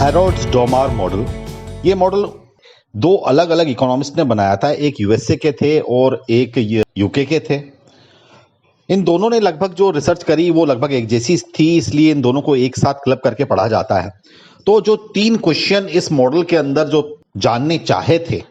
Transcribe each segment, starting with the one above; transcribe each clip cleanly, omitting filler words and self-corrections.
Harold's-Domar model, ये model दो अलग अलग इकोनॉमिस्ट ने बनाया था। एक यूएसए के थे और एक यूके के थे। इन दोनों ने लगभग जो रिसर्च करी वो लगभग एक जैसी थी, इसलिए इन दोनों को एक साथ क्लब करके पढ़ा जाता है। तो जो 3 क्वेश्चन इस मॉडल के अंदर जो जानने चाहे थे,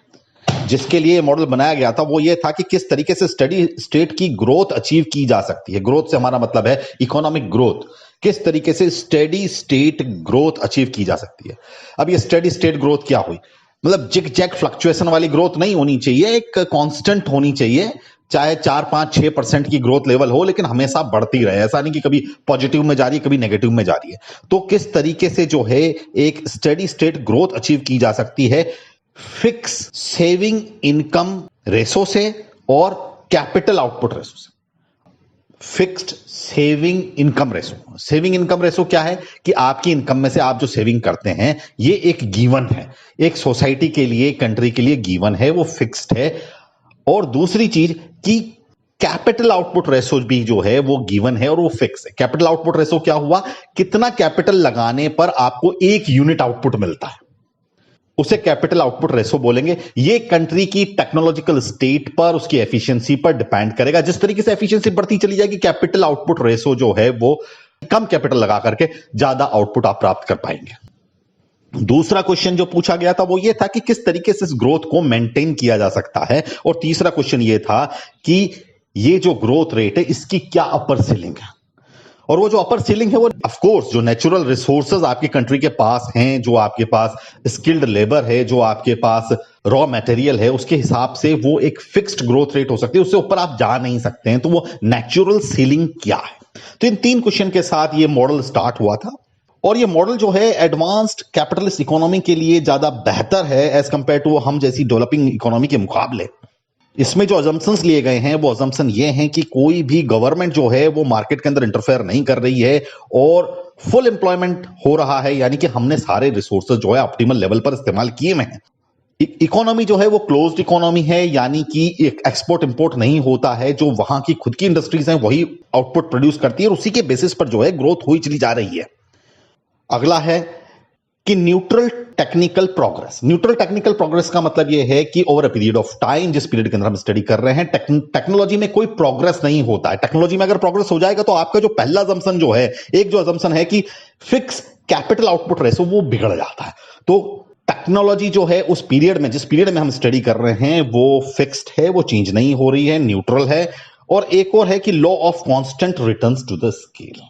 जिसके लिए ये मॉडल बनाया गया था, वो ये था कि किस तरीके से स्टडी स्टेट की ग्रोथ अचीव की जा सकती है। ग्रोथ से हमारा मतलब है इकोनॉमिक ग्रोथ। किस तरीके से स्टेडी स्टेट ग्रोथ अचीव की जा सकती है। अब ये स्टेडी स्टेट ग्रोथ क्या हुई? मतलब जिग जैग फ्लक्चुएशन वाली ग्रोथ नहीं होनी चाहिए, एक कांस्टेंट होनी चाहिए। चाहे 4, 5, 6% की ग्रोथ लेवल हो, लेकिन हमेशा बढ़ती रहे। ऐसा नहीं कि कभी पॉजिटिव में जा रही है, कभी नेगेटिव में जा रही है। तो किस तरीके से जो है एक स्टेडी स्टेट ग्रोथ अचीव की जा सकती है फिक्स सेविंग इनकम रेशो से और कैपिटल आउटपुट रेशो से। Fixed saving income ratio. Saving income ratio क्या है कि आपकी इनकम में से आप जो सेविंग करते हैं, ये एक गिवन है, एक सोसाइटी के लिए, कंट्री के लिए गिवन है, वो फिक्स्ड है। और दूसरी चीज कि कैपिटल आउटपुट रेशो भी जो है वो गिवन है और वो फिक्स है। कैपिटल आउटपुट रेशो क्या हुआ? कितना कैपिटल लगाने पर आपको 1 यूनिट आउटपुट मिलता है, उसे कैपिटल आउटपुट रेशो बोलेंगे। ये कंट्री की टेक्नोलॉजिकल स्टेट पर, उसकी एफिशिएंसी पर डिपेंड करेगा। जिस तरीके से एफिशिएंसी बढ़ती चली जाएगी, कैपिटल आउटपुट रेशो जो है वो कम कैपिटल लगा करके ज्यादा आउटपुट आप प्राप्त कर पाएंगे। दूसरा क्वेश्चन जो पूछा गया था वो ये था कि किस तरीके से इस ग्रोथ को मेंटेन किया जा सकता है। और तीसरा क्वेश्चन ये था कि ये जो ग्रोथ रेट है इसकी क्या अपर सीलिंग है। और वो जो अपर सीलिंग है वो ऑफ कोर्स जो नेचुरल रिसोर्सेज आपकी कंट्री के पास हैं, जो आपके पास स्किल्ड लेबर है, जो आपके पास रॉ मटेरियल है, उसके हिसाब से वो एक फिक्स्ड ग्रोथ रेट हो सकती है। उससे ऊपर आप जा नहीं सकते हैं। तो वो नेचुरल सीलिंग क्या है? तो इन 3 क्वेश्चन के साथ ये मॉडल स्टार्ट हुआ था। और ये मॉडल जो है एडवांस्ड कैपिटलिस्ट इकोनॉमी के लिए ज्यादा बेहतर है एज कंपेयर टू हम जैसी डेवलपिंग इकोनॉमी के मुकाबले। इसमें जो अजम्पशंस लिए गए हैं वो अजम्पशन ये हैं कि कोई भी गवर्नमेंट जो है वो मार्केट के अंदर इंटरफेयर नहीं कर रही है और फुल एम्प्लॉयमेंट हो रहा है, यानी कि हमने सारे रिसोर्सेज जो है ऑप्टिमल लेवल पर इस्तेमाल किए हुए हैं। इकोनॉमी जो है वो क्लोज्ड इकोनॉमी है, यानी कि एक एक्सपोर्ट इंपोर्ट नहीं होता है। जो वहां की खुद की इंडस्ट्रीज हैं वही आउटपुट प्रोड्यूस करती है और उसी के बेसिस पर जो है ग्रोथ हुई चली जा रही है। अगला है कि neutral technical progress. Neutral technical progress का मतलब यह है कि over a period of time, जिस पीरियड के अंदर हम स्टडी कर रहे हैं, टेक्नोलॉजी में कोई प्रोग्रेस नहीं होता है। टेक्नोलॉजी में अगर प्रोग्रेस हो जाएगा तो आपका जो पहला अजम्पशन जो है, एक जो अजम्पशन है कि फिक्स कैपिटल आउटपुट रेशो, वो बिगड़ जाता है। तो टेक्नोलॉजी जो है उस पीरियड में, जिस पीरियड में हम स्टडी कर रहे हैं, वो फिक्स्ड है, वो चेंज नहीं हो रही है, न्यूट्रल है। और एक और है कि law of constant returns to the scale.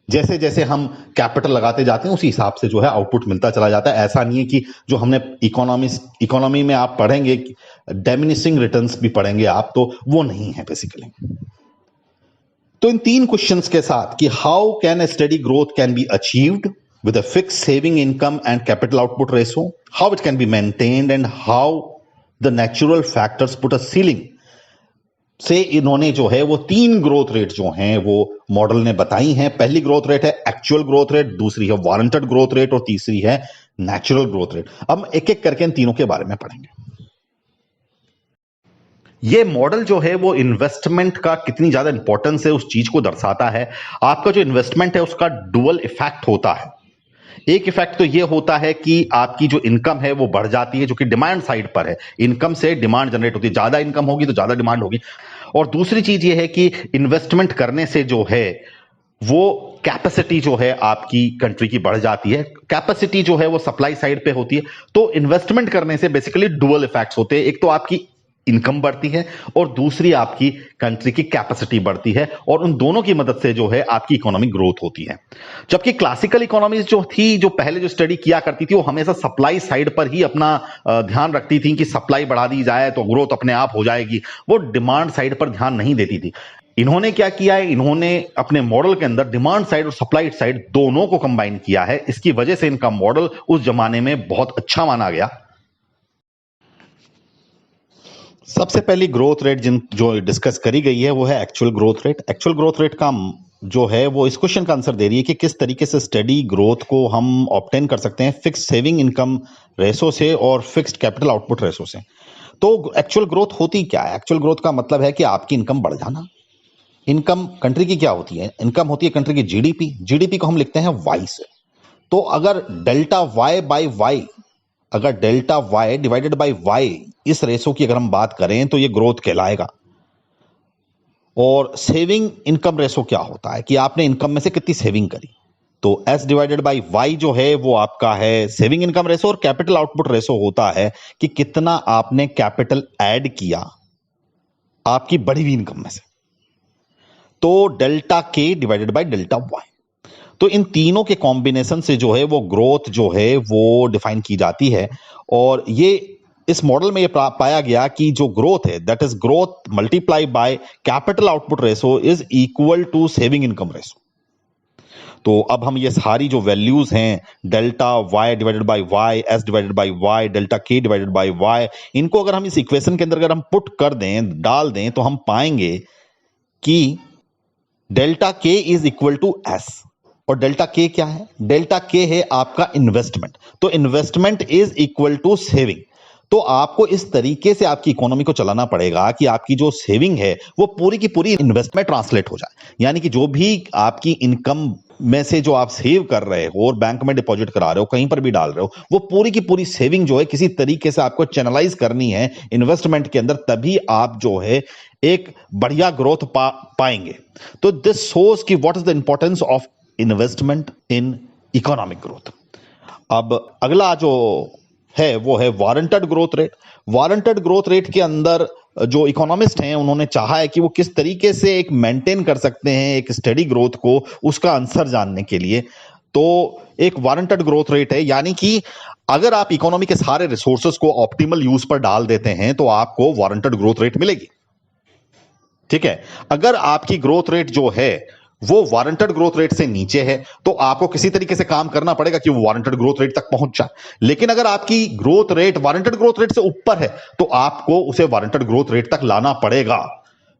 जैसे जैसे हम कैपिटल लगाते जाते हैं उसी हिसाब से जो है आउटपुट मिलता चला जाता है। ऐसा नहीं है कि जो हमने इकोनॉमी में आप पढ़ेंगे डिमिनिशिंग रिटर्न्स भी पढ़ेंगे आप, तो वो नहीं है बेसिकली। तो इन 3 क्वेश्चंस के साथ कि how can a study growth can be achieved with a fixed saving income and capital output ratio, how it can be maintained and how the natural factors put a ceiling से इन्होंने जो है वो 3 growth rate जो हैं वो model ने बताई हैं। पहली ग्रोथ रेट है एक्चुअल ग्रोथ रेट, दूसरी है वारंटेड ग्रोथ रेट और तीसरी है नेचुरल ग्रोथ रेट। अब एक एक करके इन तीनों के बारे में पढ़ेंगे। ये मॉडल जो है वो इन्वेस्टमेंट का कितनी ज्यादा इंपॉर्टेंस है उस चीज को दर्शाता है। आपका जो इन्वेस्टमेंट है उसका डुअल इफेक्ट होता है। एक इफेक्ट तो ये होता है कि आपकी जो इनकम है वो बढ़ जाती है, जो कि डिमांड साइड पर है। इनकम से डिमांड जनरेट होती है, ज्यादा इनकम होगी तो ज्यादा डिमांड होगी। और दूसरी चीज ये है कि इन्वेस्टमेंट करने से जो है वो कैपेसिटी जो है आपकी कंट्री की बढ़ जाती है। कैपेसिटी जो है वो सप्लाई साइड पे होती है। तो इन्वेस्टमेंट करने से बेसिकली डुअल इफेक्ट्स होते हैं। एक तो आपकी इनकम बढ़ती है और दूसरी आपकी कंट्री की कैपेसिटी बढ़ती है, और उन दोनों की मदद से जो है आपकी इकोनॉमिक ग्रोथ होती है। जबकि क्लासिकल इकोनॉमीज जो थी, जो पहले जो स्टडी किया करती थी, वो हमेशा सप्लाई साइड पर ही अपना ध्यान रखती थी कि सप्लाई बढ़ा दी जाए तो ग्रोथ अपने आप हो जाएगी। वो डिमांड साइड पर ध्यान नहीं देती थी। इन्होंने क्या किया है, इन्होंने अपने मॉडल के अंदर डिमांड साइड और सप्लाई साइड दोनों को कंबाइन किया है। इसकी वजह से इनका मॉडल उस जमाने में बहुत अच्छा माना गया। सबसे पहली ग्रोथ रेट जो डिस्कस करी गई है वो है actual growth rate. Actual growth rate का जो है वो इस क्वेश्चन का आंसर दे रही है कि किस तरीके से स्टडी ग्रोथ को हम ऑब्टेन कर सकते हैं फिक्स्ड सेविंग इनकम रेशो से और फिक्स्ड कैपिटल आउटपुट रेशो से। तो एक्चुअल ग्रोथ होती क्या है? एक्चुअल ग्रोथ का मतलब है कि आपकी इनकम बढ़ जाना। इनकम कंट्री की क्या होती है? इनकम होती है कंट्री की जीडीपी। जीडीपी को हम लिखते हैं वाई से। तो अगर डेल्टा वाई बाई वाई, अगर delta Y divided by Y इस रेशो की अगर हम बात करें तो ये ग्रोथ कहलाएगा। और सेविंग इनकम रेशो क्या होता है कि आपने इनकम में से कितनी सेविंग करी, तो एस डिवाइडेड बाई वाई जो है वो आपका है सेविंग इनकम रेशो। और कैपिटल आउटपुट रेशो होता है कि कितना आपने कैपिटल ऐड किया आपकी बढ़ी हुई इनकम में से। तो delta K divided by delta Y, तो इन तीनों के कॉम्बिनेशन से जो है वो ग्रोथ जो है वो डिफाइन की जाती है। और ये इस मॉडल में ये पाया गया कि जो ग्रोथ है that is growth multiply by capital output ratio is equal to saving income ratio. तो अब हम ये सारी जो वैल्यूज हैं delta Y divided by Y, S divided by Y, delta K divided by Y, इनको अगर हम इस इक्वेशन के अंदर अगर हम पुट कर दें, डाल दें, तो हम पाएंगे कि delta K is equal to S. और डेल्टा के क्या है? डेल्टा के है आपका इन्वेस्टमेंट। तो investment is equal to saving. तो आपको इस तरीके से आपकी इकोनॉमी को चलाना पड़ेगा कि आपकी जो सेविंग है वो पूरी की पूरी इन्वेस्ट में ट्रांसलेट हो जाए। यानी कि जो भी आपकी इनकम में से जो आप सेव कर रहे हो और बैंक में डिपॉजिट करा रहे हो, कहीं पर भी डाल रहे हो, वो पूरी की पूरी सेविंग जो है किसी तरीके से आपको चैनलाइज करनी है इन्वेस्टमेंट के अंदर, तभी आप जो है एक बढ़िया ग्रोथ पाएंगे। तो दिस शोज कि what is the importance of investment in economic growth. अब अगला जो है वो है warranted growth rate. Warranted growth rate के अंदर जो इकोनॉमिस्ट हैं उन्होंने चाहा है कि वो किस तरीके से एक मेंटेन कर सकते हैं एक स्टेडी ग्रोथ को, उसका आंसर जानने के लिए। तो एक वारंटेड ग्रोथ रेट है, यानी कि अगर आप इकोनॉमी के सारे रिसोर्सेज को ऑप्टिमल यूज पर डाल देते हैं तो आपको वारंटेड ग्रोथ रेट मिलेगी। ठीक है, अगर आपकी ग्रोथ रेट जो है वो वारंटेड ग्रोथ रेट से नीचे है तो आपको किसी तरीके से काम करना पड़ेगा कि वो वारंटेड ग्रोथ रेट तक पहुंच जाए। लेकिन अगर आपकी growth rate warranted growth rate से ऊपर है तो आपको उसे वारंटेड ग्रोथ रेट तक लाना पड़ेगा,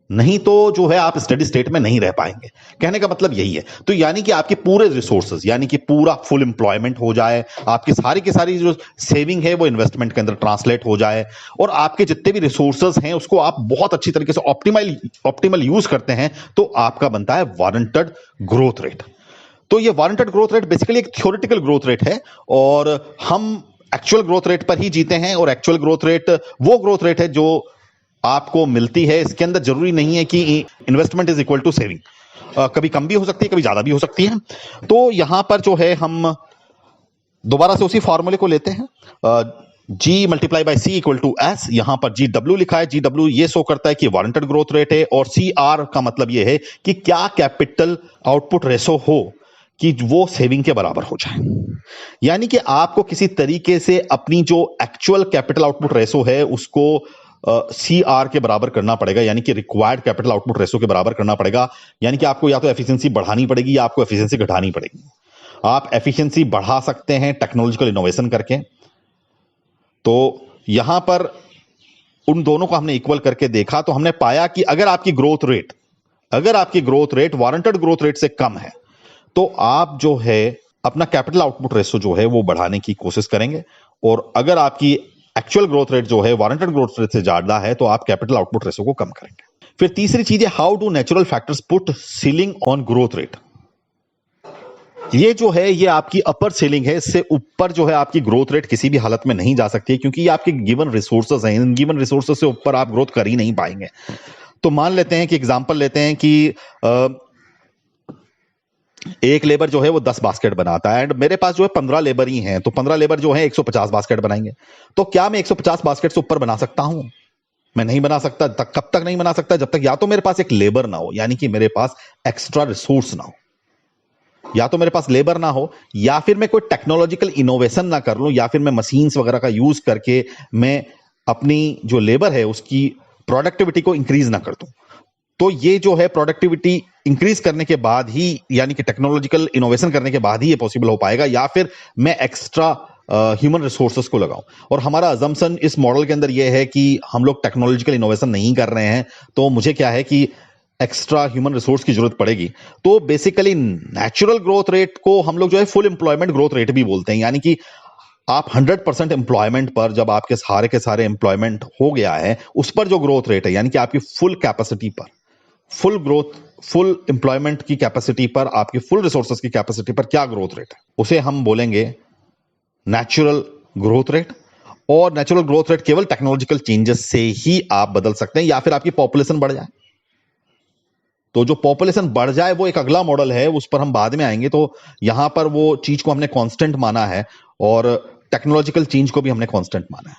नहीं तो जो है आप स्टेडी स्टेट में नहीं रह पाएंगे। कहने का मतलब यही है। तो यानी कि आपके पूरे रिसोर्सेज, यानी कि पूरा फुल एम्प्लॉयमेंट हो जाए, आपकी सारी की सारी जो सेविंग है वो इन्वेस्टमेंट के अंदर ट्रांसलेट हो जाए, और आपके जितने भी रिसोर्सेज हैं उसको आप बहुत अच्छी तरीके से ऑप्टिमल यूज करते हैं, तो आपका बनता है वारंटेड ग्रोथ रेट। तो ये वारंटेड ग्रोथ रेट बेसिकली एक थ्योरेटिकल ग्रोथ रेट है और हम एक्चुअल ग्रोथ रेट पर ही जीते हैं। और एक्चुअल ग्रोथ रेट वो ग्रोथ रेट है जो आपको मिलती है। इसके अंदर जरूरी नहीं है कि investment is equal to saving, कभी कम भी हो सकती है, कभी ज्यादा भी हो सकती है। तो यहां पर जो है हम दोबारा से उसी फॉर्मूले को लेते हैं, G multiply by C equal to S. यहां पर GW लिखा है, GW ये शो करता है कि वारंटेड ग्रोथ रेट है, और CR का मतलब ये है कि क्या कैपिटल आउटपुट रेशो हो कि वो सेविंग के बराबर हो जाए। यानी कि आपको किसी तरीके से अपनी जो एक्चुअल कैपिटल आउटपुट रेशो है उसको CR के बराबर करना पड़ेगा, यानी कि रिक्वायर्ड कैपिटल आउटपुट रेशो के बराबर करना पड़ेगा। यानी कि आपको या तो एफिशिएंसी बढ़ानी पड़ेगी या आपको एफिशिएंसी घटानी पड़ेगी। आप एफिशिएंसी बढ़ा सकते हैं टेक्नोलॉजिकल इनोवेशन करके। तो यहां पर उन दोनों को हमने इक्वल करके देखा तो हमने पाया कि अगर आपकी growth rate warranted growth rate से कम है तो आप जो है अपना कैपिटल आउटपुट रेशो जो है वो बढ़ाने की कोशिश करेंगे, और अगर आपकी एक्चुअल ग्रोथ रेट जो है वारंटेड ग्रोथ रेट से ज्यादा है तो आप कैपिटल आउटपुट रेशो को कम करेंगे। फिर तीसरी चीज है how do natural factors put ceiling on growth rate. ये जो है ये आपकी अपर सीलिंग है, इससे ऊपर जो है आपकी ग्रोथ रेट किसी भी हालत में नहीं जा सकती है, क्योंकि ये आपके गिवन रिसोर्सेज हैं। इन गिवन रिसोर्सेज से ऊपर आप ग्रोथ कर ही नहीं पाएंगे। तो मान लेते हैं कि एग्जांपल लेते हैं कि एक लेबर जो है वो 10 बास्केट बनाता है एंड मेरे पास जो है 15 लेबर ही हैं, तो 15 लेबर जो है 150 बास्केट बनाएंगे। तो क्या मैं 150 बास्केट से ऊपर बना सकता हूं? मैं नहीं बना सकता। कब तक नहीं बना सकता? जब तक या तो मेरे पास एक लेबर ना हो, यानी कि मेरे पास एक्स्ट्रा रिसोर्स ना हो, या तो मेरे पास लेबर ना हो, या फिर मैं कोई टेक्नोलॉजिकल इनोवेशन ना कर लूं, या फिर मैं मशीन्स वगैरह का यूज करके मैं अपनी जो लेबर है उसकी प्रोडक्टिविटी को इंक्रीज ना कर दूं। तो ये जो है प्रोडक्टिविटी इंक्रीज करने के बाद ही, यानी कि टेक्नोलॉजिकल इनोवेशन करने के बाद ही ये पॉसिबल हो पाएगा, या फिर मैं एक्स्ट्रा ह्यूमन रिसोर्सेस को लगाऊं। और हमारा अजम्पशन इस मॉडल के अंदर ये है कि हम लोग टेक्नोलॉजिकल इनोवेशन नहीं कर रहे हैं, तो मुझे क्या है कि एक्स्ट्रा ह्यूमन रिसोर्स की जरूरत पड़ेगी। तो बेसिकली नेचुरल ग्रोथ रेट को हम लोग जो है फुल एम्प्लॉयमेंट ग्रोथ रेट भी बोलते हैं, यानी कि आप 100% एम्प्लॉयमेंट पर, जब आपके सारे के सारे एम्प्लॉयमेंट हो गया है, उस पर जो ग्रोथ रेट है, यानी कि आपकी फुल कैपेसिटी पर, फुल ग्रोथ, फुल एम्प्लॉयमेंट की कैपेसिटी पर, आपकी फुल रिसोर्सेज की कैपेसिटी पर क्या ग्रोथ रेट है, उसे हम बोलेंगे नेचुरल ग्रोथ रेट। और नेचुरल ग्रोथ रेट केवल टेक्नोलॉजिकल चेंजेस से ही आप बदल सकते हैं, या फिर आपकी पॉपुलेशन बढ़ जाए। तो जो पॉपुलेशन बढ़ जाए वो एक अगला मॉडल है, उस पर हम बाद में आएंगे। तो यहां पर वो चीज को हमने कांस्टेंट माना है और टेक्नोलॉजिकल चेंज को भी हमने कांस्टेंट माना है।